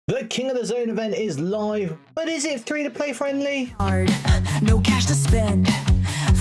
The King of the Zone event is live, but is it free to play friendly? Hard, no cash to spend,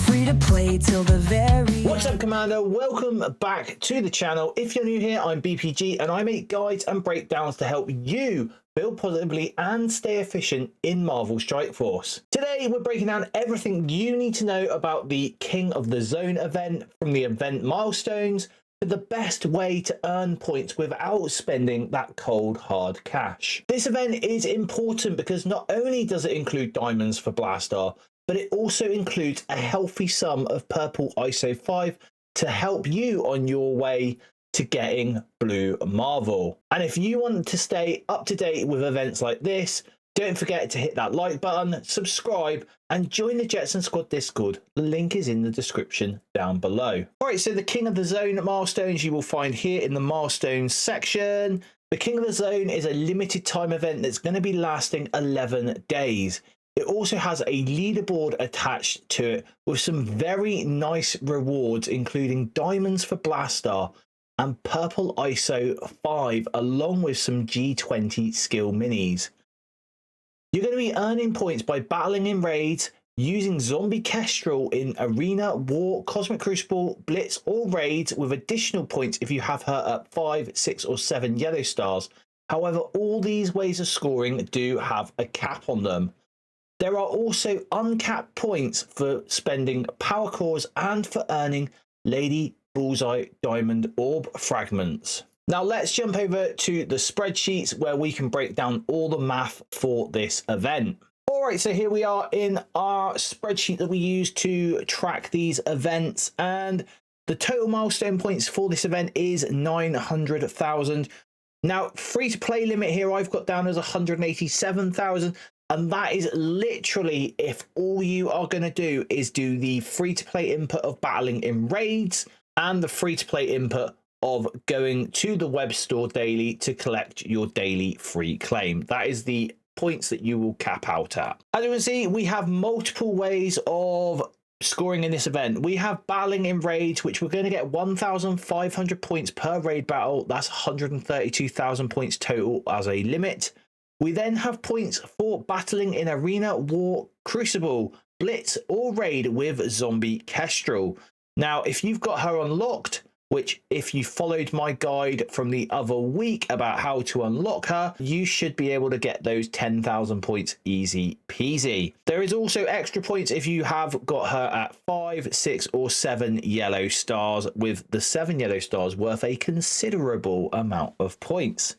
free to play till the very What's up, Commander? Welcome back to the channel. If you're new here, I'm BPG and I make guides and breakdowns to help you build positively and stay efficient in Marvel Strike Force. Today, we're breaking down everything you need to know about the King of the Zone event, from the event milestones to the best way to earn points without spending that cold hard cash. This event is important because not only does it include diamonds for Blastar, but it also includes a healthy sum of purple ISO 5 to help you on your way to getting blue Marvel. And if you want to stay up to date with events like this, don't forget to hit that like button, subscribe, and join the Jetson Squad Discord. The link is in the description down below. All right, so the King of the Zone milestones you will find here in the milestones section. The King of the Zone is a limited time event that's going to be lasting 11 days. It also has a leaderboard attached to it with some very nice rewards, including diamonds for Blastar and purple ISO 5, along with some G20 skill minis. You're going to be earning points by battling in raids, using Zombie Kestrel in Arena, War, Cosmic Crucible, Blitz, or raids, with additional points if you have her at 5, 6, or 7 yellow stars. However, all these ways of scoring do have a cap on them. There are also uncapped points for spending power cores and for earning Lady Bullseye Diamond Orb fragments. Now let's jump over to the spreadsheets where we can break down all the math for this event. All right, so here we are in our spreadsheet that we use to track these events, and the total milestone points for this event is 900,000. Now, free to play limit here I've got down as 187,000. And that is literally if all you are going to do is do the free-to-play input of battling in raids and the free-to-play input of going to the web store daily to collect your daily free claim. That is the points that you will cap out at. As you can see, we have multiple ways of scoring in this event. We have battling in raids, which we're going to get 1,500 points per raid battle. That's 132,000 points total as a limit. We then have points for battling in Arena, War, Crucible, Blitz, or Raid with Zombie Kestrel. Now, if you've got her unlocked, which if you followed my guide from the other week about how to unlock her, you should be able to get those 10,000 points easy peasy. There is also extra points if you have got her at 5, 6, or 7 yellow stars, with the 7 yellow stars worth a considerable amount of points.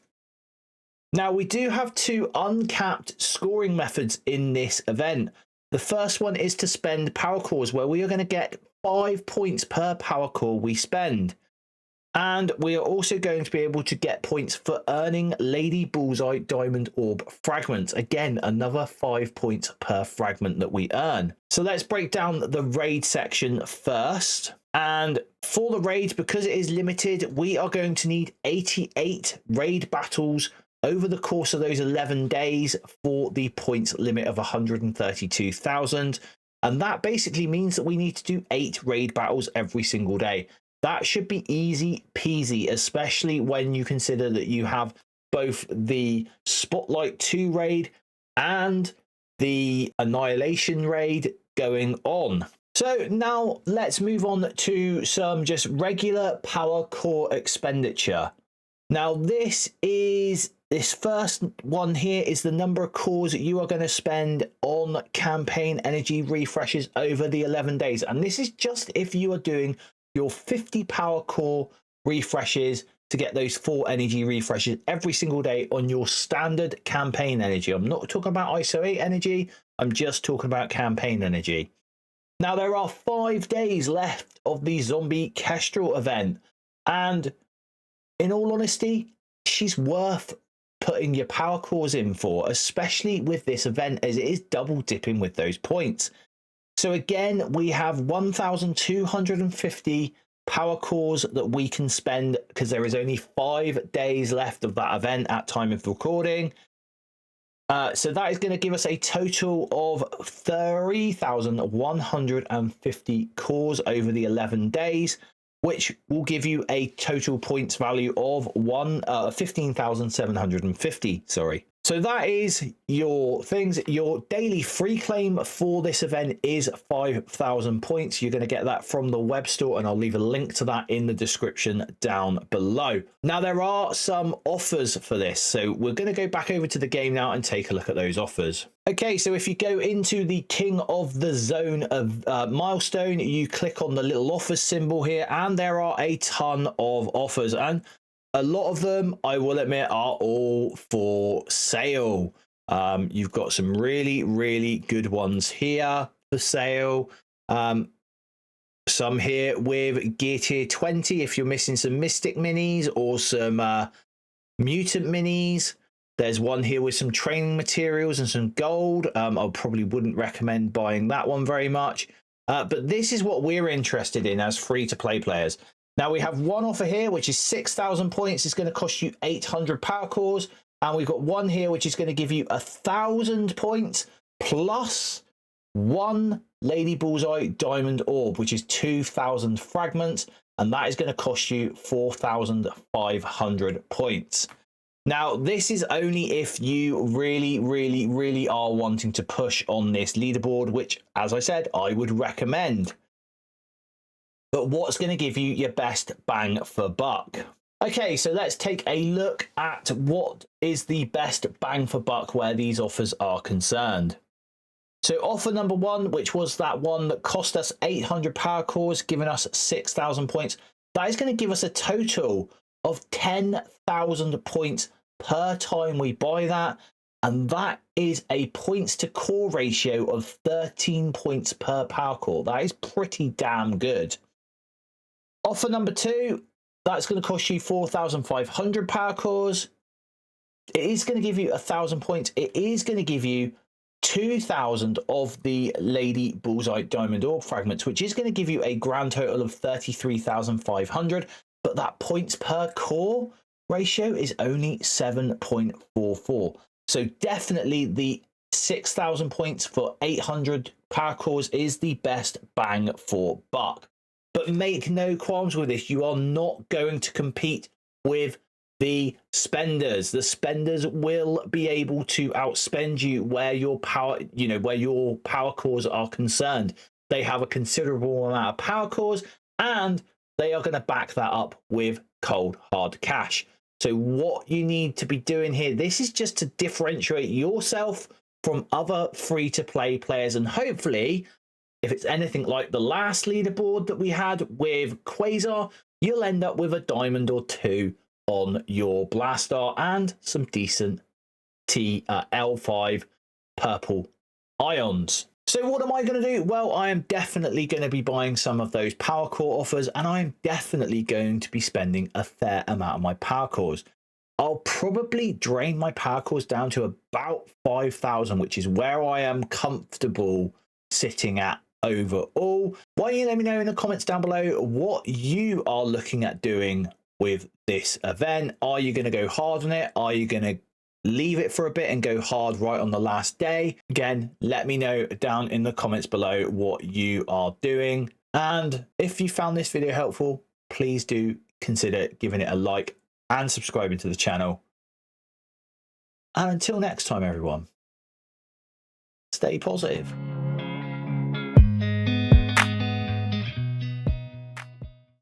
Now, we do have two uncapped scoring methods in this event. The first one is to spend power cores, where we are going to get 5 points per power core we spend. And we are also going to be able to get points for earning Lady Bullseye Diamond Orb fragments. Again, another 5 points per fragment that we earn. So let's break down the raid section first. And for the raid, because it is limited, we are going to need 88 raid battles over the course of those 11 days for the points limit of 132,000. And that basically means that we need to do 8 raid battles every single day. That should be easy peasy, especially when you consider that you have both the Spotlight 2 raid and the Annihilation raid going on. So now let's move on to some just regular power core expenditure. Now this first one here is the number of cores that you are going to spend on campaign energy refreshes over the 11 days. And this is just if you are doing your 50 power core refreshes to get those 4 energy refreshes every single day on your standard campaign energy. I'm not talking about ISO 8 energy. I'm just talking about campaign energy. Now, there are 5 days left of the Zombie Kestrel event. And in all honesty, she's worth putting your power cores in for, especially with this event, as it is double dipping with those points. So again, we have 1,250 power cores that we can spend because there is only 5 days left of that event at time of recording. So that is going to give us a total of 3,150 cores over the 11 days, which will give you a total points value of 15,750. Sorry. So that is your things. Your daily free claim for this event is 5,000 points. You're going to get that from the web store, and I'll leave a link to that in the description down below. Now, there are some offers for this, so we're going to go back over to the game now and take a look at those offers. Okay, so if you go into the King of the Zone of Milestone, you click on the little offers symbol here, and there are a ton of offers, and a lot of them, I will admit, are all for sale. You've got some really, really good ones here for sale. Some here with Gear Tier 20 if you're missing some Mystic minis or some Mutant minis. There's one here with some training materials and some gold. I probably wouldn't recommend buying that one very much. But this is what we're interested in as free-to-play players. Now, we have one offer here, which is 6,000 points. It's going to cost you 800 power cores. And we've got one here, which is going to give you 1,000 points plus one Lady Bullseye Diamond Orb, which is 2,000 fragments. And that is going to cost you 4,500 points. Now, this is only if you really, really, really are wanting to push on this leaderboard, which, as I said, I would recommend. But what's going to give you your best bang for buck? Okay, so let's take a look at what is the best bang for buck where these offers are concerned. So offer number one, which was that one that cost us 800 power cores, giving us 6,000 points. That is going to give us a total of 10,000 points per time we buy that. And that is a points to core ratio of 13 points per power core. That is pretty damn good. Offer number two, that's going to cost you 4,500 power cores. It is going to give you 1,000 points. It is going to give you 2,000 of the Lady Bullseye Diamond Orb fragments, which is going to give you a grand total of 33,500. But that points per core ratio is only 7.44. So definitely the 6,000 points for 800 power cores is the best bang for buck. But make no qualms with this. You are not going to compete with the spenders. The spenders will be able to outspend you where your power, where your power cores are concerned. They have a considerable amount of power cores, and they are going to back that up with cold hard cash. So what you need to be doing here, this is just to differentiate yourself from other free-to-play players, and hopefully, if it's anything like the last leaderboard that we had with Quasar, you'll end up with a diamond or two on your Blastar and some decent L5 purple ions. So what am I going to do? Well, I am definitely going to be buying some of those power core offers, and I'm definitely going to be spending a fair amount of my power cores. I'll probably drain my power cores down to about 5,000, which is where I am comfortable sitting at overall. Why don't you let me know in the comments down below what you are looking at doing with this event? Are you going to go hard on it? Are you going to leave it for a bit and go hard right on the last day? Again, let me know down in the comments below what you are doing. And if you found this video helpful, please do consider giving it a like and subscribing to the channel. And until next time, everyone, stay positive.